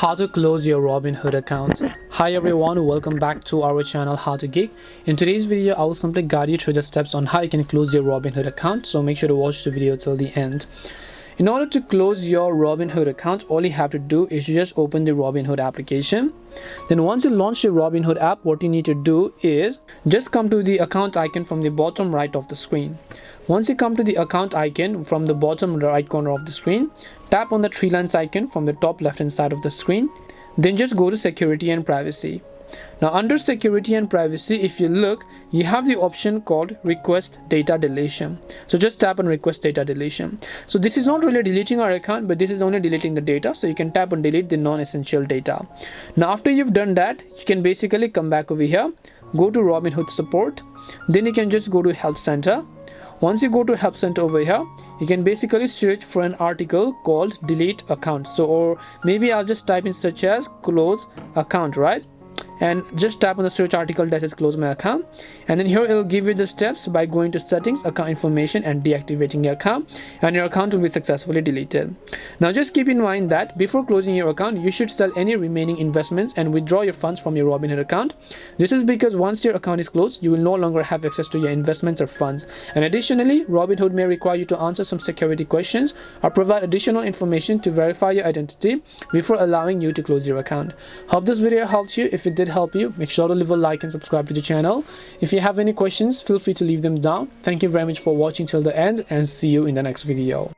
How to close your Robinhood account. Hi everyone, welcome back to our channel How to Geek. In today's video, I will simply guide you through the steps on how you can close your Robinhood account, so make sure to watch the video till the end. In order to close your Robinhood account, all you have to do is you just open the Robinhood application. Then once you launch your Robinhood app, what you need to do is just come to the account icon from the bottom right of the screen. Once you come to the account icon from the bottom right corner of the screen, tap on the three lines icon from the top left hand side of the screen. Then just go to security and privacy. Now under security and privacy, if you look, you have the option called request data deletion. So just tap on request data deletion. So this is not really deleting our account, but this is only deleting the data. So you can tap on delete the non-essential data. Now after you've done that, you can basically come back over here, go to Robinhood support. Then you can just go to help center. Once you go to help center over here, you can basically search for an article called delete account. So or maybe I'll just type in such as close account, right? And just tap on the search article that says close my account, and then here it will give you the steps by going to settings, account information, and deactivating your account, and your account will be successfully deleted. Now just keep in mind that before closing your account, you should sell any remaining investments and withdraw your funds from your Robinhood account. This is because once your account is closed, you will no longer have access to your investments or funds. And additionally, Robinhood may require you to answer some security questions or provide additional information to verify your identity before allowing you to close your account. Hope this video helped you. If it did help you, make sure to leave a like and subscribe to the channel. If you have any questions, feel free to leave them down. Thank you very much for watching till the end, and see you in the next video.